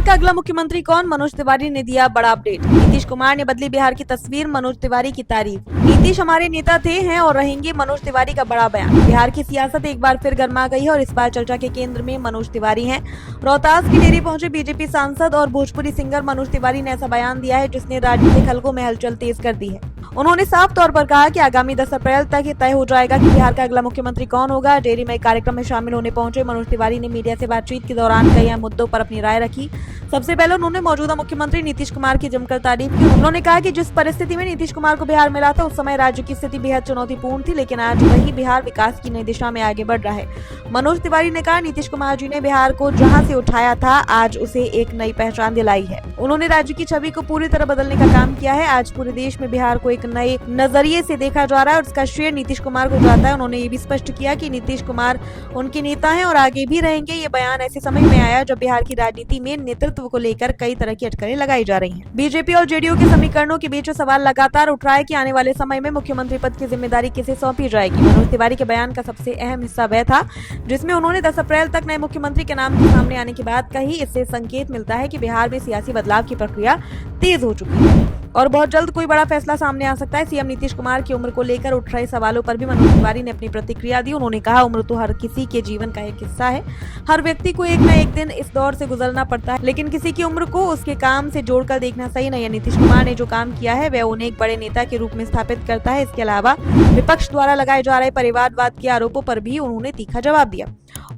बिहार का अगला मुख्यमंत्री कौन? मनोज तिवारी ने दिया बड़ा अपडेट। नीतीश कुमार ने बदली बिहार की तस्वीर, मनोज तिवारी की तारीफ। नीतीश हमारे नेता थे, हैं और रहेंगे, मनोज तिवारी का बड़ा बयान। बिहार की सियासत एक बार फिर गर्मा गई है और इस बार चर्चा के केंद्र में मनोज तिवारी हैं। रोहतास की डेरी पहुंचे बीजेपी सांसद और भोजपुरी सिंगर मनोज तिवारी ने ऐसा बयान दिया है जिसने राजनीतिक हलकों में हलचल तेज कर दी है। उन्होंने साफ तौर पर कहा कि आगामी 10 अप्रैल तक ये तय हो जाएगा कि बिहार का अगला मुख्यमंत्री कौन होगा। डेरी में एक कार्यक्रम में शामिल होने पहुंचे मनोज तिवारी ने मीडिया से बातचीत के दौरान कई अहम मुद्दों पर अपनी राय रखी। सबसे पहले उन्होंने मौजूदा मुख्यमंत्री नीतीश कुमार की जमकर तारीफ की। उन्होंने कहा कि जिस परिस्थिति में नीतीश कुमार को बिहार मिला था उस समय राज्य की स्थिति बेहद चुनौतीपूर्ण थी, लेकिन आज वही बिहार विकास की नई दिशा में आगे बढ़ रहा है। मनोज तिवारी ने कहा, नीतीश कुमार जी ने बिहार को जहां से उठाया था आज उसे एक नई पहचान दिलाई है। उन्होंने राज्य की छवि को पूरी तरह बदलने का काम किया है। आज पूरे देश में बिहार को एक नए नजरिए से देखा जा रहा है और उसका श्रेय नीतीश कुमार को जाता है। उन्होंने ये भी स्पष्ट किया कि नीतीश कुमार उनके नेता हैं और आगे भी रहेंगे। ये बयान ऐसे समय में आया जब बिहार की राजनीति में नेतृत्व को लेकर कई तरह की अटकलें लगाई जा रही हैं। बीजेपी और जेडीयू के समीकरणों के बीच सवाल लगातार उठ रहा है कि आने वाले समय में मुख्यमंत्री पद की जिम्मेदारी किसे सौंपी जाएगी। मनोज तिवारी के बयान का सबसे अहम हिस्सा वह था जिसमें उन्होंने 10 अप्रैल तक नए मुख्यमंत्री के नाम के सामने आने की बात कही। इससे संकेत मिलता है कि बिहार में सियासी बदलाव की प्रक्रिया तेज हो चुकी है और बहुत जल्द कोई बड़ा फैसला सामने आ सकता है। सीएम नीतीश कुमार की उम्र को लेकर उठ रहे सवालों पर भी मनोज तिवारी ने अपनी प्रतिक्रिया दी। उन्होंने कहा, उम्र तो हर किसी के जीवन का एक हिस्सा है। हर व्यक्ति को एक न एक दिन इस दौर से गुजरना पड़ता है, लेकिन किसी की उम्र को उसके काम से जोड़कर देखना सही नहीं है। नीतीश कुमार ने जो काम किया है वह उन्हें एक बड़े नेता के रूप में स्थापित करता है। इसके अलावा विपक्ष द्वारा लगाए जा रहे परिवारवाद के आरोपों पर भी उन्होंने तीखा जवाब दिया।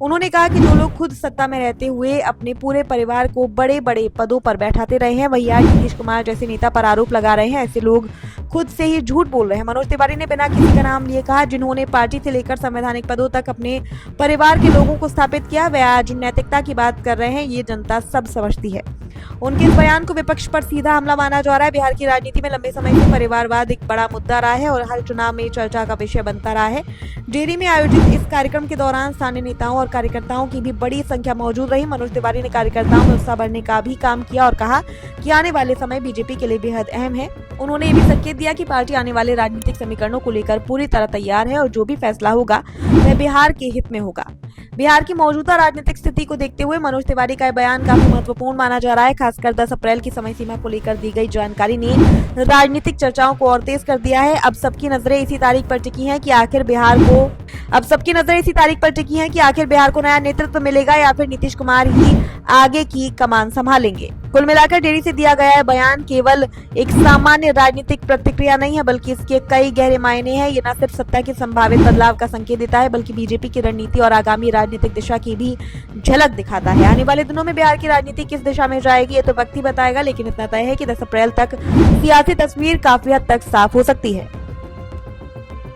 उन्होंने कहा कि जो लोग खुद सत्ता में रहते हुए अपने पूरे परिवार को बड़े बड़े पदों पर बैठाते रहे हैं, वही आज नीतीश कुमार जैसे नेता पर आरोप लगा रहे हैं। ऐसे लोग खुद से ही झूठ बोल रहे हैं। मनोज तिवारी ने बिना किसी का नाम लिए कहा, जिन्होंने पार्टी से लेकर संवैधानिक पदों तक अपने परिवार के लोगों को स्थापित किया, वे आज नैतिकता की बात कर रहे हैं। ये जनता सब समझती है। उनके इस बयान को विपक्ष पर सीधा हमला माना जा रहा है। बिहार की राजनीति में लंबे समय से परिवारवाद एक बड़ा मुद्दा रहा है और हर चुनाव में चर्चा का विषय बनता रहा है। डेरी में आयोजित इस कार्यक्रम के दौरान स्थानीय नेताओं और कार्यकर्ताओं की भी बड़ी संख्या मौजूद रही। मनोज तिवारी ने कार्यकर्ताओं में उत्साह बढ़ने का भी काम किया और कहा कि आने वाले समय बीजेपी के लिए बेहद अहम है। उन्होंने ये भी संकेत दिया कि पार्टी आने वाले राजनीतिक समीकरणों को लेकर पूरी तरह तैयार है और जो भी फैसला होगा वह बिहार के हित में होगा। बिहार की मौजूदा राजनीतिक स्थिति को देखते हुए मनोज तिवारी का बयान काफी महत्वपूर्ण माना जा रहा है। खासकर 10 अप्रैल की समय सीमा को लेकर दी गई जानकारी ने राजनीतिक चर्चाओं को और तेज कर दिया है। अब सबकी नजरें इसी तारीख पर टिकी हैं कि आखिर बिहार को नया नेतृत्व मिलेगा या फिर नीतीश कुमार ही आगे की कमान संभालेंगे। कुल मिलाकर डेरी से दिया गया है बयान केवल एक सामान्य राजनीतिक प्रतिक्रिया नहीं है, बल्कि इसके कई गहरे मायने हैं। ये न सिर्फ सत्ता के संभावित बदलाव का संकेत देता है, बल्कि बीजेपी की रणनीति और आगामी राजनीतिक दिशा की भी झलक दिखाता है। आने वाले दिनों में बिहार की राजनीति किस दिशा में जाएगी ये तो वक्त ही बताएगा, लेकिन इतना तय है कि 10 अप्रैल तक सियासी तस्वीर काफी हद तक साफ हो सकती है।